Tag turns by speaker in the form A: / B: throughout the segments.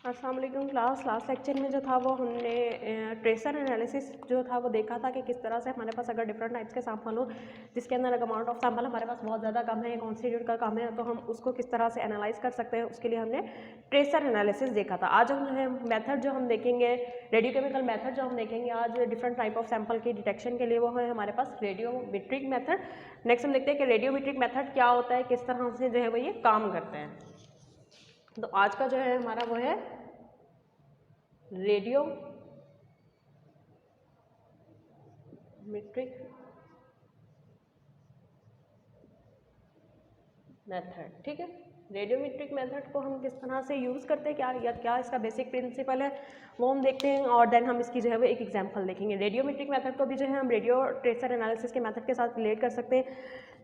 A: अस्सलाम वालेकुम class. Last lecture में जो था वो हमने ट्रेसर एनालिसिस जो था वो देखा था कि किस तरह से हमारे पास अगर डिफरेंट टाइप्स के सैंपल हो जिसके अंदर अमाउंट ऑफ सैंपल हमारे पास बहुत ज़्यादा कम है, कॉन्स्टिट्यूट का कम है, तो हम उसको किस तरह से एनालाइज कर सकते हैं, उसके लिए हमने ट्रेसर एनालिसिस देखा था। आज हम जो है मेथड जो हम देखेंगे, रेडियोकेमिकल मेथड जो हम देखेंगे आज डिफरेंट टाइप ऑफ सैंपल की डिटेक्शन के लिए, वो है हमारे पास रेडियोमेट्रिक मेथड। नेक्स्ट हम देखते हैं कि रेडियोमेट्रिक मेथड क्या होता है, किस तरह से जो है वो ये काम करते हैं। तो आज का जो है हमारा वो है रेडियोमेट्रिक मेथड। ठीक है, रेडियोमेट्रिक मेथड को हम किस तरह से यूज़ करते हैं, क्या इसका बेसिक प्रिंसिपल है वो हम देखते हैं, और देन हम इसकी जो है वो एक एग्जांपल देखेंगे। रेडियोमेट्रिक मेथड को भी जो है हम रेडियो ट्रेसर एनालिसिस के मेथड के साथ रिलेट कर सकते हैं।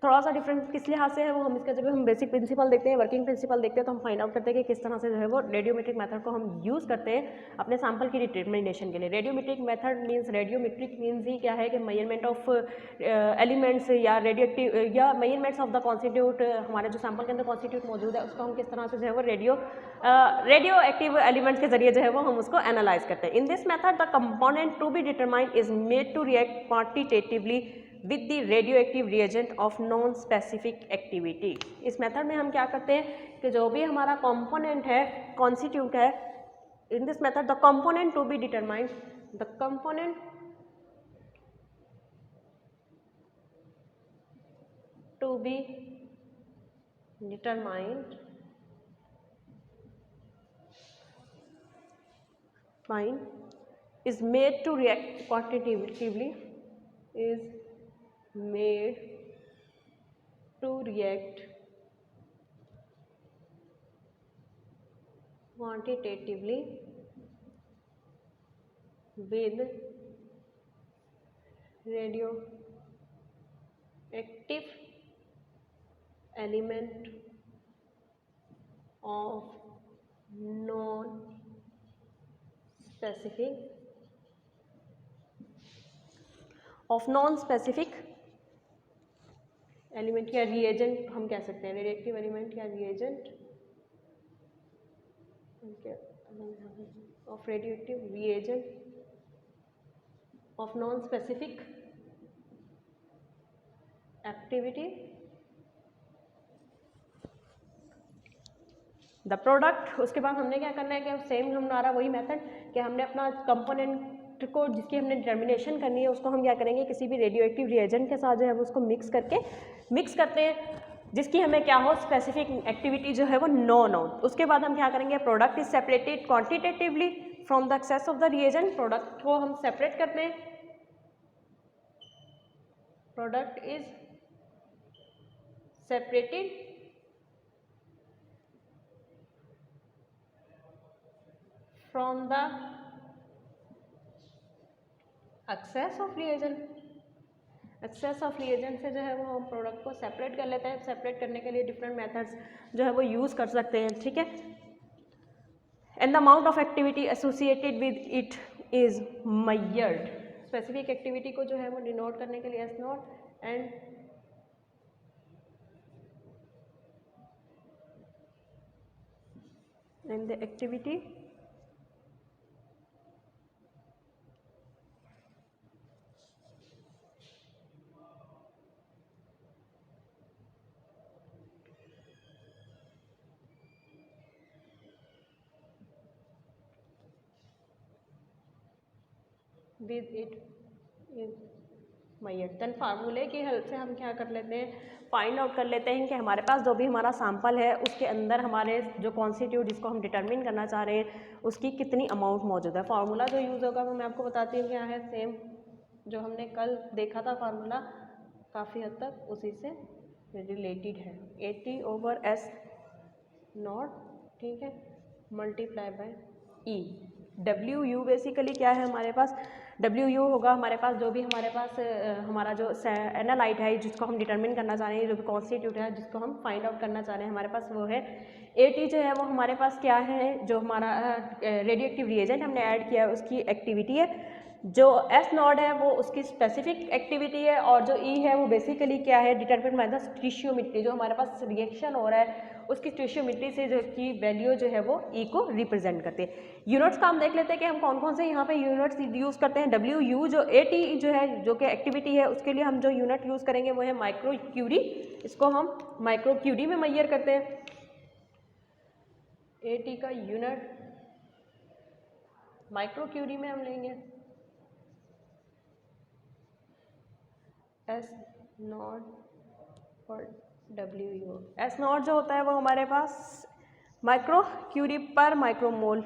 A: थोड़ा सा डिफरेंट किस लिहाज से है वो हम इसका जब हम बेसिक प्रिंसिपल देखते हैं, वर्किंग प्रिंसिपल देखते हैं, तो हम फाइंड आउट करते हैं कि किस तरह से जो है वो रेडियोमेट्रिक मेथड को हम यूज़ करते हैं अपने सैंपल की डिटर्मिनेशन के लिए। Radiometric method means, radiometric means he क्या है कि मेजरमेंट ऑफ एलिमेंट्स या रेडियोएक्टिव या मेजरमेंट्स ऑफ द कॉन्स्टिट्यूट, हमारे जो सैंपल के अंदर कॉन्स्टिट्यूट मौजूद है उसको हम किस तरह से जो है वो रेडियो एक्टिव एलिमेंट्स के जरिए जो है वो हम उसको एनालाइज करते हैं। In this method the component to be determined is made to react quantitatively with the radioactive reagent of non specific activity. इस मेथड में हम क्या करते हैं कि जो भी हमारा कंपोनेंट है, कॉन्स्टिट्यूट है, in this method the component to be determined, the component to be determined is made to react quantitatively, is made to react quantitatively with radioactive element of non-specific element या reagent हम कह सकते हैं, radioactive element या reagent of radioactive reagent of non specific activity, the product. उसके बाद हमने क्या करना है कि सेम हमारा वही मेथड कि हमने अपना कंपोनेंट को जिसकी हमने डिटर्मिनेशन करनी है उसको हम क्या करेंगे, किसी भी रेडियोएक्टिव रिएजेंट के साथ जो है उसको मिक्स करते हैं जिसकी हमें क्या हो, स्पेसिफिक एक्टिविटी जो है वो नॉन हो। उसके बाद हम क्या करेंगे, product is separated quantitatively from the excess of the reagent. Product को हम सेपरेट करते हैं, product is separated from the excess of reagent। Excess of reagent से जो है वो हम प्रोडक्ट को सेपरेट कर लेते हैं। सेपरेट करने के लिए डिफरेंट मेथड्स जो है वो यूज़ कर सकते हैं। ठीक है, and the amount of activity associated with it is measured. Specific activity को जो है वो डिनोट करने के लिए S naught and the activity with it is measured. Then फार्मूले की हेल्प से हम क्या कर लेते हैं, फाइंड आउट कर लेते हैं कि हमारे पास जो भी हमारा सैंपल है उसके अंदर हमारे जो कॉन्स्टिट्यूट जिसको हम डिटरमिन करना चाह रहे हैं उसकी कितनी अमाउंट मौजूद है। फार्मूला जो यूज़ होगा वो मैं आपको बताती हूँ क्या है, सेम जो हमने कल देखा था फार्मूला, काफ़ी हद तक उसी से रिलेटेड है। 80/S नॉट, ठीक है, multiply by E. WU basically क्या है हमारे पास, WU होगा हमारे पास जो भी हमारे पास हमारा जो एनालाइट है जिसको हम डिटरमिन करना चाह रहे हैं, जो भी कॉन्स्टिट्यूट है जिसको हम फाइंड आउट करना चाह रहे हैं हमारे पास वो है। AT जो है वो हमारे पास क्या है, जो हमारा रेडियोएक्टिव रिएजेंट हमने ऐड किया है उसकी एक्टिविटी है। जो एस नॉड है वो उसकी स्पेसिफिक एक्टिविटी है, और जो ई है वो बेसिकली क्या है, डिटरमिन बाय द स्टीशियोमेट्री, जो हमारे पास रिएक्शन हो रहा है उसकी स्टीशियोमेट्री से जो की वैल्यू जो है वो ई को रिप्रेजेंट करते हैं। यूनिट्स का हम देख लेते हैं कि हम कौन कौन से यहाँ पे यूनिट्स यूज़ करते हैं। डब्ल्यू यू जो ए टी जो है जो कि एक्टिविटी है, उसके लिए हम जो यूनिट यूज़ करेंगे वो है माइक्रो क्यूरी, इसको हम माइक्रो क्यूरी में मेजर करते हैं। ए टी का यूनिट माइक्रो क्यूरी में हम लेंगे एस नॉट और डब्ल्यू यू। एस नॉट जो होता है वो हमारे पास माइक्रो क्यूरी पर माइक्रोमोल,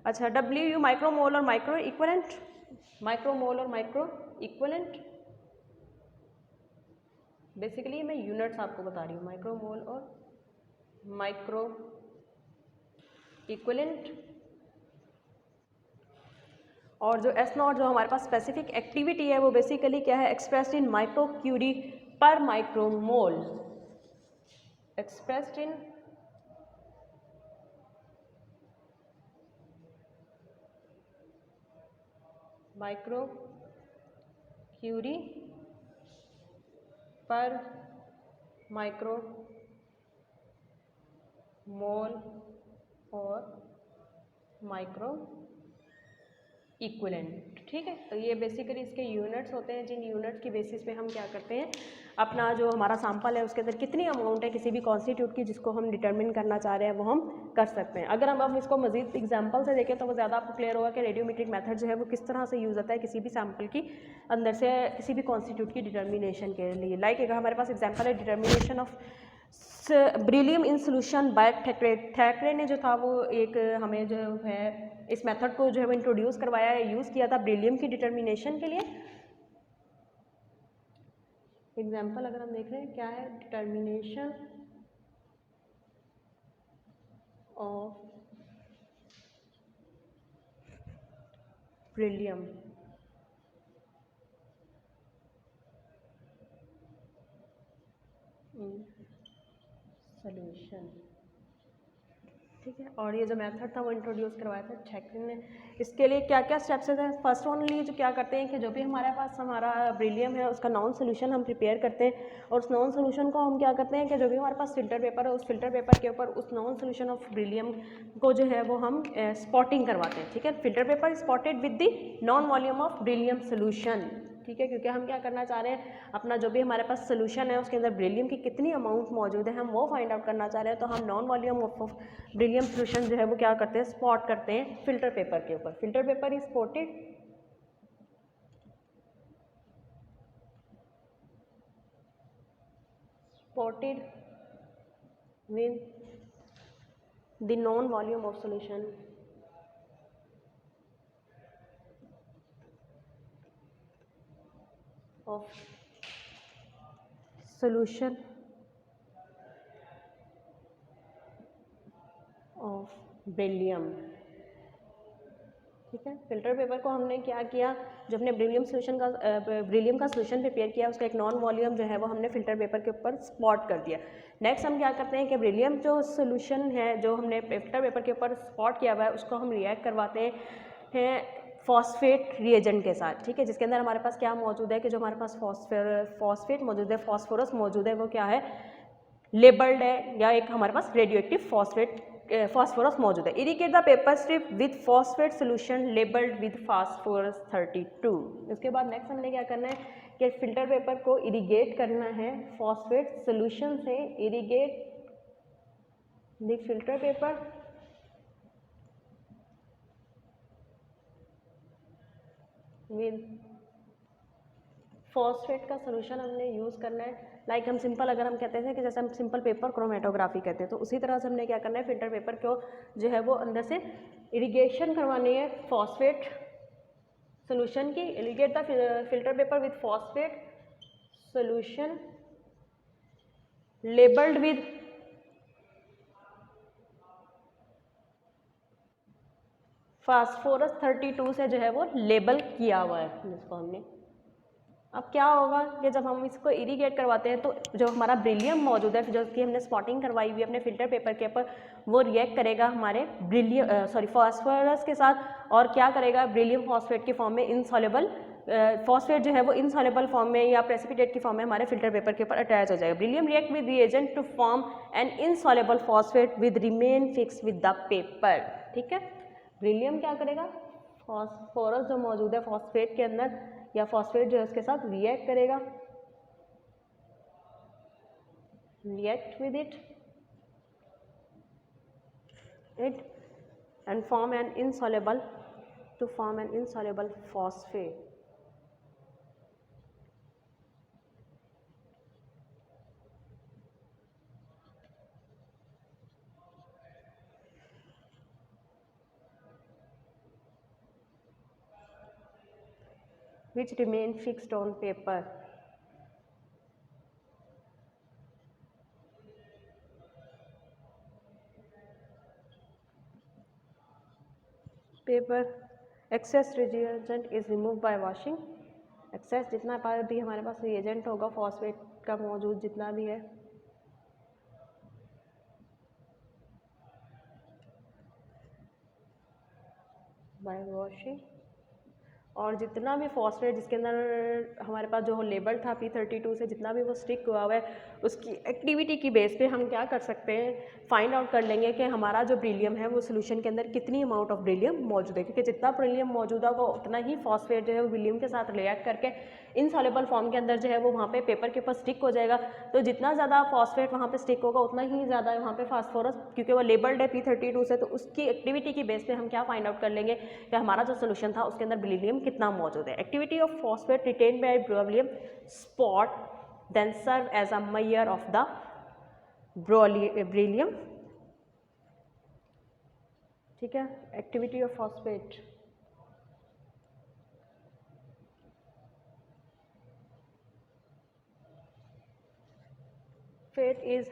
A: अच्छा डब्ल्यू यू माइक्रोमोल और माइक्रो इक्वलेंट, माइक्रोमोल और माइक्रो इक्वलेंट, बेसिकली मैं यूनिट्स आपको बता रही हूँ, माइक्रोमोल और माइक्रो इक्वलेंट। और जो एस नॉट जो हमारे पास स्पेसिफिक एक्टिविटी है वो बेसिकली क्या है, expressed in micro curie per micromole, expressed in micro curie per micro mole और माइक्रो इक्विवेलेंट। ठीक है, तो ये बेसिकली इसके यूनिट्स होते हैं, जिन यूनिट्स की बेसिस पे हम क्या करते हैं, अपना जो हमारा सैंपल है उसके अंदर कितनी अमाउंट है किसी भी कॉन्स्टिट्यूट की जिसको हम डिटरमिन करना चाह रहे हैं वो हम कर सकते हैं। अगर हम अब इसको मजीद एग्जांपल से देखें तो वो ज़्यादा आपको क्लियर होगा कि रेडियोमेट्रिक मेथड जो है वो किस तरह से यूज़ होता है किसी भी सैंपल की अंदर से किसी भी कॉन्स्टिट्यूट की डिटर्मिनेशन के लिए। लाइक एक हमारे पास एग्जाम्पल है determination of beryllium in solution by Thackeray. Thackeray ने जो था वो एक हमें जो है इस मेथड को जो है वो इंट्रोड्यूस करवाया है, यूज़ किया था ब्रिलियम की डिटर्मिनेशन के लिए। एग्जाम्पल अगर हम देख रहे हैं क्या है, डिटर्मिनेशन ऑफ ब्रिलियम सॉल्यूशन। ठीक है, और ये जो मेथड था वो इंट्रोड्यूस करवाया था थैकरे ने। इसके लिए क्या क्या स्टेप्स हैं, फर्स्ट ओनली जो क्या करते हैं कि जो भी हमारे पास हमारा ब्रिलियम है उसका नॉन सोल्यूशन हम प्रिपेयर करते हैं, और उस नॉन सोल्यूशन को हम क्या करते हैं कि जो भी हमारे पास फिल्टर पेपर है उस फिल्टर पेपर के ऊपर उस नॉन सोल्यूशन ऑफ ब्रिलियम को जो है वो हम स्पॉटिंग करवाते हैं। ठीक है, filter paper spotted with the non volume of beryllium solution. ठीक है, क्योंकि हम क्या करना चाह रहे हैं, अपना जो भी हमारे पास सोल्यूशन है उसके अंदर ब्रिलियम की कितनी अमाउंट मौजूद है हम वो फाइंड आउट करना चाह रहे हैं। तो हम non volume of beryllium solution जो है वो क्या करते हैं, स्पॉट करते हैं फिल्टर पेपर के ऊपर। Filter paper is spotted with the known volume of solution of solution of beryllium। ठीक है, फिल्टर पेपर को हमने क्या किया, जो हमने ब्रिलियम का सोल्यूशन प्रिपेयर किया उसका एक नॉन वॉल्यूम जो है वो हमने फिल्टर पेपर के ऊपर स्पॉट कर दिया। नेक्स्ट हम क्या करते हैं कि ब्रिलियम जो सोल्यूशन है जो हमने फिल्टर पेपर के ऊपर स्पॉट किया हुआ है उसको हम रिएक्ट करवाते हैं फॉस्फेट रिएजेंट के साथ। ठीक है, जिसके अंदर हमारे पास क्या मौजूद है कि जो हमारे पास फॉस्फेट मौजूद है, फॉस्फोरस मौजूद है, वो क्या है, लेबल्ड है, या एक हमारे पास रेडियो एक्टिव फॉस्फोरस मौजूद है। Irrigate the paper strip with phosphate solution labelled with phosphorus 32। उसके बाद नेक्स्ट हमने क्या करना है कि फिल्टर पेपर को इरिगेट करना है फॉस्फेट सोल्यूशन से। Irrigate the filter paper with phosphate का सोल्यूशन हमने यूज़ करना है। लाइक हम सिंपल अगर हम कहते हैं कि जैसे हम सिंपल पेपर क्रोमेटोग्राफी कहते हैं, तो उसी तरह से हमने क्या करना है, फिल्टर पेपर को जो है वो अंदर से इरिगेशन करवानी है फॉस्फेट सोल्यूशन की। Irrigate the filter paper with phosphate solution labelled with phosphorus 32 से जो है वो लेबल किया हुआ है, जिसको हमने अब क्या होगा कि जब हम इसको इरीगेट करवाते हैं तो जो हमारा ब्रिलियम मौजूद है, जो कि हमने स्पॉटिंग करवाई हुई है अपने फिल्टर पेपर के ऊपर, वो रिएक्ट करेगा हमारे फॉस्फोरस के साथ, और क्या करेगा, ब्रिलियम फॉस्फेट की फॉर्म में इनसॉल्युबल फॉस्फेट जो है वो इनसॉल्युबल फॉर्म में या प्रेसिपिटेट की फॉर्म में हमारे फिल्टर पेपर के ऊपर अटैच हो जाएगा। Beryllium react with reagent to form an insoluble phosphate with remain fix with the paper. ठीक है, ब्रिलियम क्या करेगा, फॉस्फोरस जो मौजूद है फॉस्फेट के अंदर या फॉस्फेट जो है उसके साथ रिएक्ट करेगा, react with it and form an insoluble phosphate. which remain fixed on paper. Paper excess reagent is remove by washing. Excess जितना भी हमारे पास रिएजेंट होगा फॉस्फेट का मौजूद जितना भी है, बाय वॉशिंग, और जितना भी फॉस्फेट जिसके अंदर हमारे पास जो लेबल था P32 से जितना भी वो स्टिक हुआ हुआ है, उसकी एक्टिविटी की बेस पे हम क्या कर सकते हैं, फाइंड आउट कर लेंगे कि हमारा जो ब्रिलियम है वो सोल्यूशन के अंदर कितनी अमाउंट ऑफ ब्रिलियम मौजूद है, क्योंकि जितना ब्रिलियम मौजूद होगा उतना ही फॉस्फेट जो है वो ब्रिलियम के साथ रिएक्ट करके इनसॉल्युबल फॉर्म के अंदर जो है वो वहाँ पे पेपर के ऊपर स्टिक हो जाएगा। तो जितना ज़्यादा फॉस्फेट वहाँ पे स्टिक होगा उतना ही ज़्यादा वहाँ पे फास्फोरस, क्योंकि वो लेबल्ड है P32 से, तो उसकी एक्टिविटी की बेस पे हम क्या फाइंड आउट कर लेंगे कि हमारा जो सोल्यूशन था उसके अंदर ब्रिलियम कितना मौजूद है। Activity of phosphate retain by beryllium spot then serve as a measure of the beryllium. ठीक है, activity of phosphate is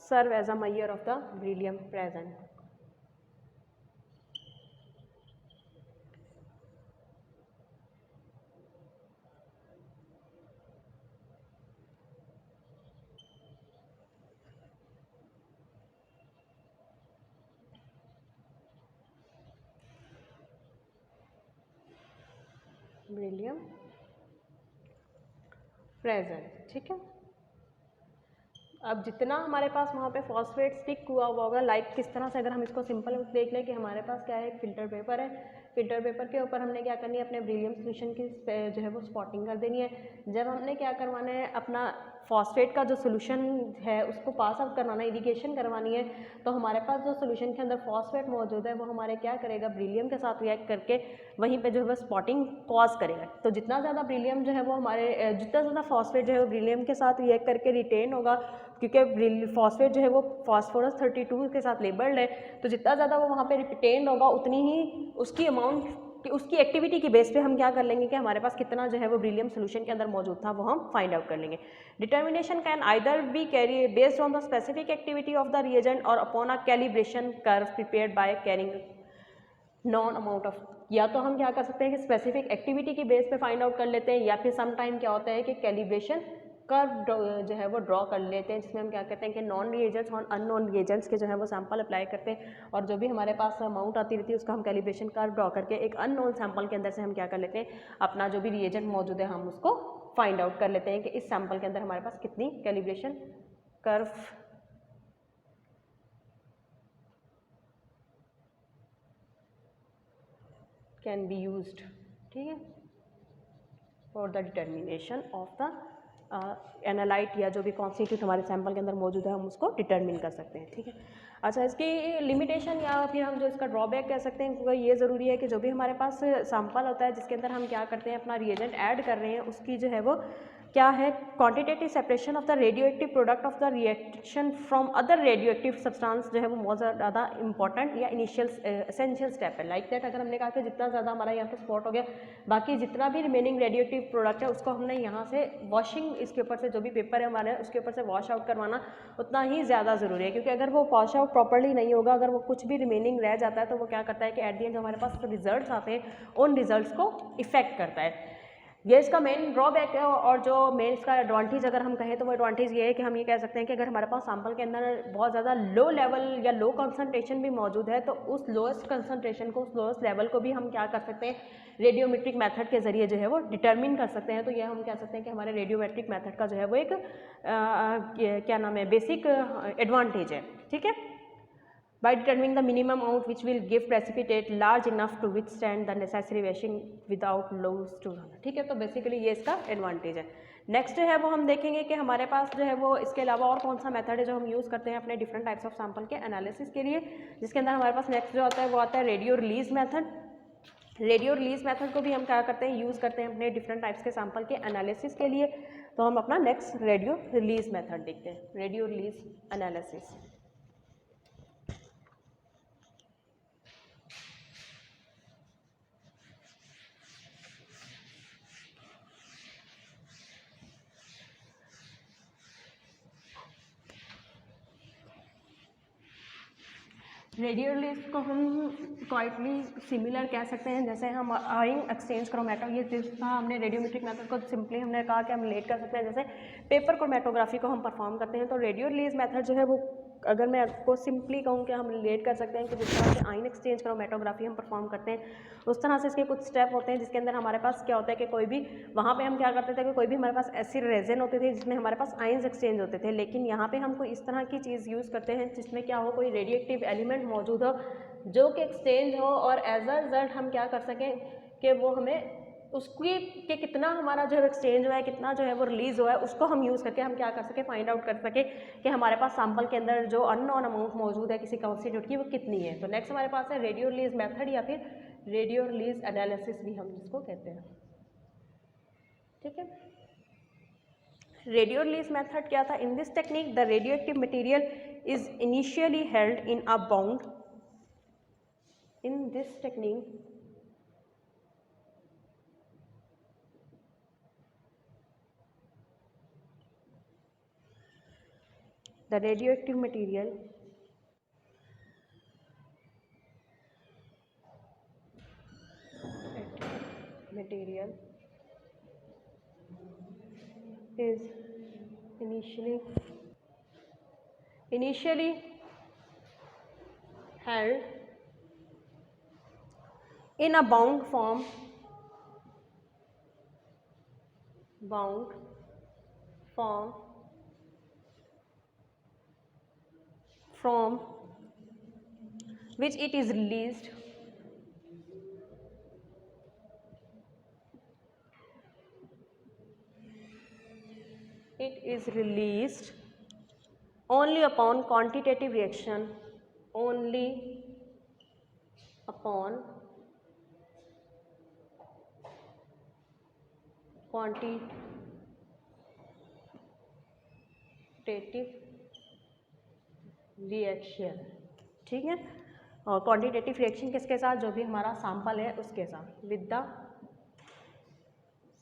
A: serve as a measure of the beryllium present. beryllium present. ठीक है, अब जितना हमारे पास वहाँ पे फॉस्फेट स्टिक हुआ होगा, लाइक किस तरह से, अगर हम इसको सिंपल देख लें कि हमारे पास क्या है, फिल्टर पेपर है, फिल्टर पेपर के ऊपर हमने क्या करनी है, अपने ब्रिलियम सोल्यूशन की जो है वो स्पॉटिंग कर देनी है। जब हमने क्या करवाना है, अपना फॉस्फेट का जो सोल्यूशन है उसको पास आउट करवाना है, इरिगेशन करवानी है, तो हमारे पास जो सोल्यूशन के अंदर फॉस्फेट मौजूद है वो हमारे क्या करेगा, ब्रिलियम के साथ रिएक्ट करके वहीं पे जो है स्पॉटिंग कॉज करेगा। तो जितना ज़्यादा ब्रिलियम जो है वो हमारे जितना ज़्यादा फॉस्फेट जो है वो ब्रिलियम के साथ रिएक्ट करके रिटेन होगा, क्योंकि फॉस्फेट जो है वो फॉस्फोरस 32 के साथ लेबल्ड है, तो जितना ज़्यादा वो वहाँ पे रिटेन होगा उतनी ही उसकी अमाउंट, उसकी एक्टिविटी की बेस पे हम क्या कर लेंगे कि हमारे पास कितना जो है वो ब्रिलियम सोल्यूशन के अंदर मौजूद था वो हम फाइंड आउट कर लेंगे। Determination can either be carry based on the specific activity of the reagent और upon a calibration curve prepared by carrying known amount of, या तो हम क्या कर सकते हैं कि स्पेसिफिक एक्टिविटी की बेस पे फाइंड आउट कर लेते हैं, या फिर सम टाइम क्या होता है कि कैलिब्रेशन कर्व जो है वो ड्रॉ कर लेते हैं, जिसमें हम क्या कहते हैं कि नॉन रिएजेंट्स और अननोन रिएजेंट्स के जो है वो सैंपल अप्लाई करते हैं, और जो भी हमारे पास अमाउंट आती रहती है उसका हम कैलिब्रेशन कर्व ड्रॉ करके एक अननोन सैंपल के अंदर से हम क्या कर लेते हैं, अपना जो भी रिएजेंट मौजूद है हम उसको फाइंड आउट कर लेते हैं कि इस सैंपल के अंदर हमारे पास कितनी calibration curve can be used. ठीक है, for the determination of the analyte या जो भी कॉन्स्टिट्यूट हमारे सैंपल के अंदर मौजूद है हम उसको डिटर्मिन कर सकते हैं। ठीक है, अच्छा, इसकी लिमिटेशन या फिर हम जो इसका ड्रॉबैक कह सकते हैं, क्योंकि ये ज़रूरी है कि जो भी हमारे पास सैंपल होता है जिसके अंदर हम क्या करते हैं अपना रिएजेंट ऐड कर रहे हैं, उसकी जो है वो क्या है, quantitative separation of the radio active product of the reaction from other radio active substance जो है वो बहुत ज़्यादा इंपॉर्टेंट या इनिशियल एसेंशियल स्टेप है। लाइक दैट अगर हमने कहा कि जितना ज़्यादा हमारा यहाँ पे स्पॉट हो गया, बाकी जितना भी रिमेनिंग रेडियो एक्टिव प्रोडक्ट है उसको हमने यहाँ से वॉशिंग, इसके ऊपर से जो भी पेपर है हमारे उसके ऊपर से वॉश आउट करवाना उतना ही ज़्यादा ज़रूरी है, क्योंकि अगर वो वॉश आउट प्रॉपरली नहीं होगा, अगर वो कुछ भी रिमेनिंग रह जाता है तो वो क्या करता है कि एट द एंड जो हमारे पास रिजल्ट्स आते हैं उन रिजल्ट्स को इफेक्ट करता है। ये इसका मेन ड्रॉबैक है। और जो मेन इसका एडवांटेज अगर हम कहें तो वो एडवांटेज ये है कि हम ये कह सकते हैं कि अगर हमारे पास सैंपल के अंदर बहुत ज़्यादा लो लेवल या लो कंसंट्रेशन भी मौजूद है तो उस लोएस्ट कंसंट्रेशन को, उस लोएस्ट लेवल को भी हम क्या कर सकते हैं, रेडियोमेट्रिक मेथड के जरिए जो है वो डिटरमिन कर सकते हैं। तो ये हम कह सकते हैं कि हमारे रेडियोमेट्रिक मेथड का जो है वो एक क्या नाम है, बेसिक एडवांटेज है। ठीक है, by determining the minimum amount which will give precipitate large enough to withstand the necessary washing without loss to run। ठीक है, तो बेसिकली ये इसका एडवांटेज है। नेक्स्ट है वो हम देखेंगे कि हमारे पास जो है वो इसके अलावा और कौन सा मेथड है जो हम यूज़ करते हैं अपने डिफरेंट टाइप्स ऑफ सैंपल के एनालिसिस के लिए, जिसके अंदर हमारे पास नेक्स्ट जो आता है वो आता है radio release method. Radio release method को भी हम क्या करते हैं, यूज़ करते हैं अपने डिफरेंट टाइप्स के सैंपल के एनालिसिस के लिए। तो हम अपना नेक्स्ट रेडियो रिलीज मेथड देखते हैं, radio release analysis. Radio release को हम क्वाइटली सिमिलर कह सकते हैं, जैसे हम आयन एक्सचेंज क्रोमेटो, ये जिसका हमने रेडियोमेट्रिक मेथड को सिंपली हमने कहा कि हम रिलेट कर सकते हैं, जैसे पेपर क्रोमेटोग्राफी को हम परफॉर्म करते हैं। तो रेडियो रिलीज मेथड जो है वो अगर मैं आपको सिंपली कहूँ कि हम रिलेट कर सकते हैं कि जिस तरह से आयन एक्सचेंज क्रोमेटोग्राफी हम परफॉर्म करते हैं उस तरह से इसके कुछ स्टेप होते हैं, जिसके अंदर हमारे पास क्या होता है कि कोई भी वहाँ पे हम क्या करते थे कि कोई भी हमारे पास ऐसी रेजन होते थे जिसमें हमारे पास आयन्स एक्सचेंज होते थे, लेकिन यहाँ पे हम कोई इस तरह की चीज़ यूज़ करते हैं जिसमें क्या हो, कोई रेडियोएक्टिव एलिमेंट मौजूद हो जो कि एक्सचेंज हो, और एज अ रिजल्ट हम क्या कर सकें कि वो हमें उसकी कि कितना हमारा जो एक्सचेंज हुआ है, कितना जो है वो रिलीज़ हुआ है, उसको हम यूज़ करके हम क्या कर सके, फाइंड आउट कर सके कि हमारे पास सैंपल के अंदर जो अननोन अमाउंट मौजूद है किसी कॉन्स्टिट्यूट की वो कितनी है। तो नेक्स्ट हमारे पास है रेडियो रिलीज मेथड या फिर रेडियो रिलीज एनालिसिस भी हम जिसको कहते हैं। ठीक है, रेडियो रिलीज मेथड क्या था? In this technique the radio active material is initially held in a bound, in this technique the radioactive material is initially held in a bound form from which it is released only upon quantitative reaction, only upon quantitative reaction. ठीक है, और quantitative reaction किसके साथ? जो भी हमारा sample है उसके साथ, विद द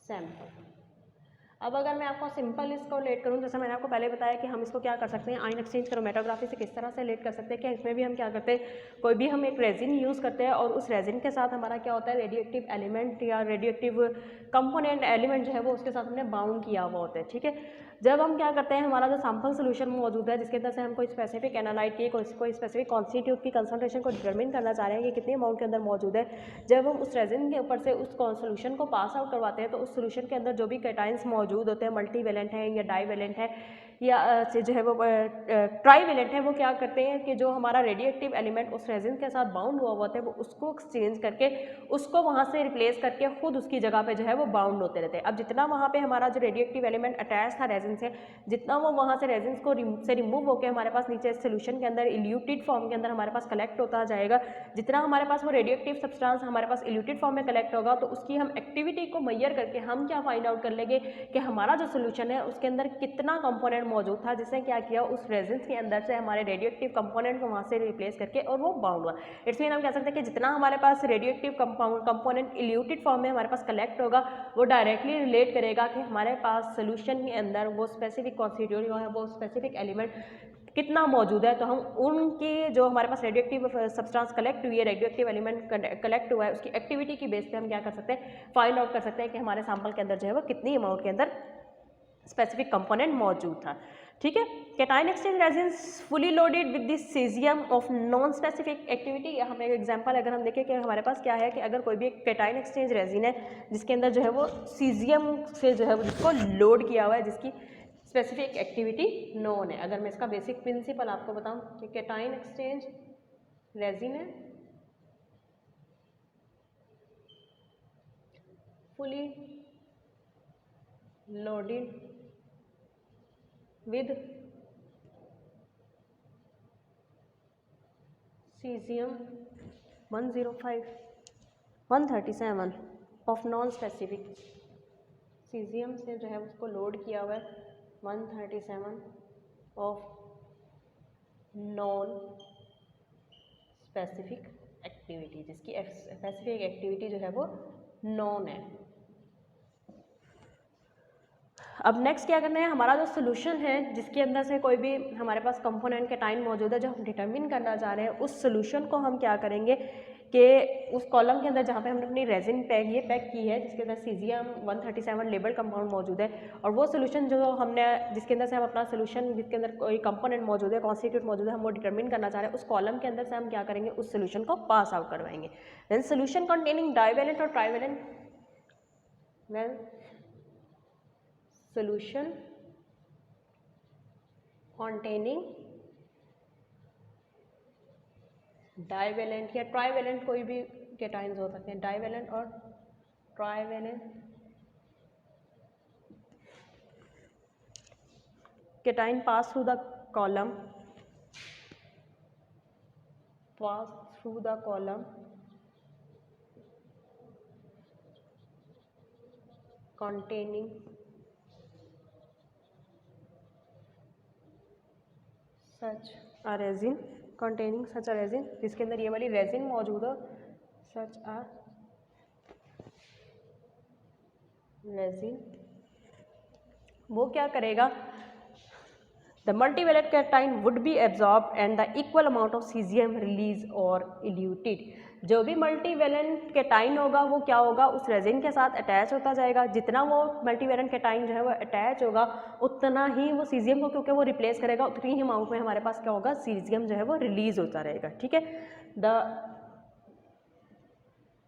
A: सैंपल। अब अगर मैं आपको सिंपल इसको रिलेट करूँ, जैसे मैंने आपको पहले बताया कि हम इसको क्या कर सकते हैं, आयन एक्सचेंज क्रोमेटोग्राफी से किस तरह से रिलेट कर सकते हैं कि इसमें भी हम क्या करते हैं, कोई भी हम एक रेजिन यूज़ करते हैं और उस रेजिन के साथ हमारा क्या होता है, रेडियोएक्टिव एलिमेंट या रेडियोएक्टिव कंपोनेंट एलिमेंट जो है वो उसके साथ हमने बाउंड किया हुआ होता है। ठीक है, जब हम क्या करते हैं, हमारा जो सैंपल सोल्यूशन मौजूद है जिसके अंदर से हम कोई स्पेसिफिक एनालाइट की कोई स्पेसिफिक कॉन्स्टिट्यूट की कंसंट्रेशन को डिटरमिन करना चाह रहे हैं कि कितने अमाउंट के अंदर मौजूद है, जब हम उस रेजिन के ऊपर से उस सोल्यूशन को पास आउट करवाते हैं तो उस सोल्यूशन के अंदर जो भी कैटाइंस मौजूद होते हैं, मल्टीवैलेंट है या डाईवैलेंट है या से जो है वो ट्राईवेलेंट है, वो क्या करते हैं कि जो हमारा रेडियो एक्टिव एलिमेंट उस रेजिन के साथ बाउंड हुआ होता है वो उसको एक्सचेंज करके उसको वहाँ से रिप्लेस करके खुद उसकी जगह पे जो है वो बाउंड होते रहते हैं। अब जितना वहाँ पे हमारा जो रेडियो एक्टिव एलिमेंट अटैच था रेजिन से, जितना वो वहाँ से रेजिन को से रिमूव होकर हमारे पास नीचे सोल्यूशन के अंदर इल्यूटेड फॉर्म के अंदर हमारे पास कलेक्ट होता जाएगा, जितना हमारे पास वो रेडियो एक्टिव सब्सटेंस हमारे पास इल्यूटेड फॉर्म में कलेक्ट होगा तो उसकी हम एक्टिविटी को मेजर करके हम क्या फाइंड आउट कर लेंगे कि हमारा जो सोल्यूशन है उसके अंदर कितना कंपोनेंट मौजूद था, जिसने क्या किया उस रेजिन के अंदर से हमारे रेडियो एक्टिव कंपोनेंट को वहाँ से रिप्लेस करके और वो बाउंड हुआ। इट्स मीन हम कह सकते हैं कि जितना हमारे पास radioactive component eluted form में हमारे पास कलेक्ट होगा वो डायरेक्टली रिलेट करेगा कि हमारे पास सोल्यूशन के अंदर वो स्पेसिफिक कॉन्स्टिट्यूएंट है, वो स्पेसिफिक एलिमेंट कितना मौजूद है। तो हम उनकी जो हमारे पास रेडियो एक्टिव सब्सटेंस कलेक्ट हुई है, रेडियो एक्टिव एलिमेंट कलेक्ट हुआ है, उसकी एक्टिविटी की बेस पे हम क्या कर सकते हैं, फाइंड आउट कर सकते हैं कि हमारे सैंपल के अंदर जो है वो कितनी अमाउंट के अंदर स्पेसिफिक कंपोनेंट मौजूद था। ठीक है, cation exchange resins fully loaded with the caesium of non specific activity. हम एक एग्जांपल अगर हम देखें कि हमारे पास क्या है कि अगर कोई भी कैटायन एक्सचेंज रेजिन है जिसके अंदर जो है वो सीजियम से जो है वो जिसको लोड किया हुआ है, जिसकी स्पेसिफिक एक्टिविटी नोन है। अगर मैं इसका बेसिक प्रिंसिपल आपको बताऊं कि कैटायन एक्सचेंज रेजिन है fully loaded with cesium 105 137 of non specific, caesium से जो है उसको लोड किया हुआ है 137 ऑफ नॉन स्पेसिफिक एक्टिविटी, जिसकी स्पेसिफिक एक्टिविटी जो है वो नॉन है। अब नेक्स्ट क्या करना है, हमारा जो सोल्यूशन है जिसके अंदर से कोई भी हमारे पास कंपोनेंट कैटायन मौजूद है जो हम डिटरमिन करना चाह रहे हैं, उस सोल्यूशन को हम क्या करेंगे कि उस कॉलम के अंदर जहाँ पे हमने अपनी रेजिन पैक की है जिसके अंदर सीजियम 137 लेबल कंपाउंड मौजूद है, और वो सोल्यूशन जो हमने जिसके अंदर से हम अपना सोल्यूशन जिसके अंदर कोई कंपोनेंट मौजूद है, कॉन्स्टिट्यूट मौजूद है, हम वो डिटरमिन करना चाह रहे हैं, उस कॉलम के अंदर से हम क्या करेंगे, उस सोल्यूशन को पास आउट करवाएंगे। देन सोल्यूशन कंटेनिंग डाइवेलेंट और trivalent, well solution containing divalent या ट्राइवेलेंट, कोई भी कैटायन्स हो सकते हैं, डाइवेलेंट और trivalent cation pass through the column containing such a resin, containing such a resin, जिसके अंदर ये वाली रेजिन मौजूद हो, सच अ रेजिन, वो क्या करेगा, the multivalent cation would be absorb and the equal amount of cesium release और इल्यूटेड। जो भी मल्टीवैलेंट कैटायन होगा वो क्या होगा, उस रेजिन के साथ अटैच होता जाएगा, जितना वो मल्टीवैलेंट कैटायन जो है वो अटैच होगा उतना ही वो सीजियम को क्योंकि वो रिप्लेस करेगा उतनी ही अमाउंट में हमारे पास क्या होगा, सीजियम जो है वो रिलीज होता रहेगा। ठीक है, the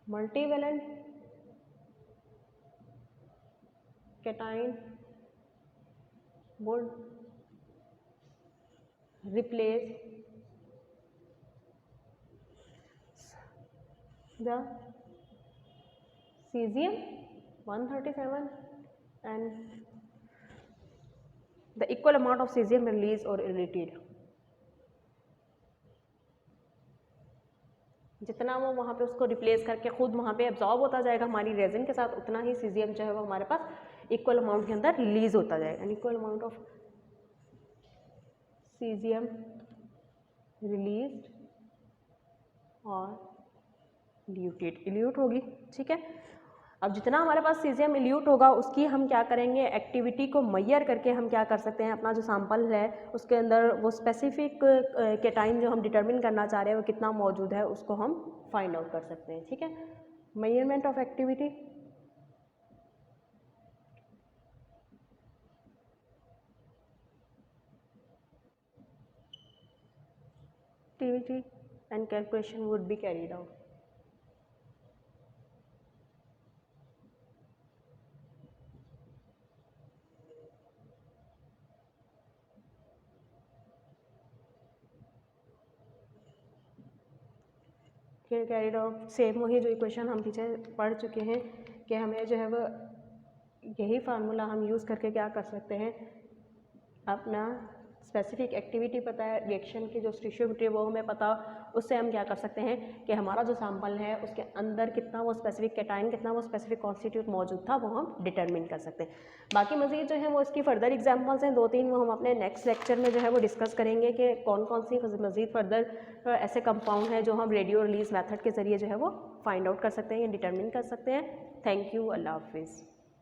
A: multivalent cation would replace the cesium 137 and the equal amount of cesium released or emitted। जितना वो वहाँ पे उसको रिप्लेस करके खुद वहाँ पे एब्जॉर्ब होता जाएगा हमारी रेजिन के साथ, उतना ही सीजियम जो है वो हमारे पास इक्वल अमाउंट के अंदर रिलीज होता जाएगा। And equal amount of cesium release और इल्यूट होगी। ठीक है, अब जितना हमारे पास सीजियम इल्यूट होगा उसकी हम क्या करेंगे, एक्टिविटी को मेजर करके हम क्या कर सकते हैं, अपना जो सैंपल है उसके अंदर वो स्पेसिफिक कैटायन जो हम डिटरमिन करना चाह रहे हैं वो कितना मौजूद है उसको हम फाइंड आउट कर सकते हैं। ठीक है, measurement of activity, and calculation would be carried out। Carried out, same वही जो इक्वेशन हम पीछे पढ़ चुके हैं कि हमें जो है वो यही फार्मूला हम यूज़ करके क्या कर सकते हैं, अपना स्पेसिफिक एक्टिविटी पता है, रिएक्शन की जो स्टिशियोमिट्री है वो हमें पता, उससे हम क्या कर सकते हैं कि हमारा जो सैंपल है उसके अंदर कितना वो स्पेसिफिक कैटाइन, कितना वो स्पेसिफिक कॉन्स्टिट्यूट मौजूद था, वो हम डिटरमिन कर सकते हैं। बाकी मज़ीद जो है वो इसकी फर्दर एग्जांपल्स हैं 2-3, वो हम अपने नेक्स्ट लेक्चर में जो है वो डिस्कस करेंगे कि कौन कौन सी मज़ीद फर्दर ऐसे कंपाउंड हैं जो हम रेडियो रिलीज मेथड के ज़रिए जो है वो फाइंड आउट कर सकते हैं या डिटरमिन कर सकते हैं। थैंक यू, अल्लाह हाफिज़।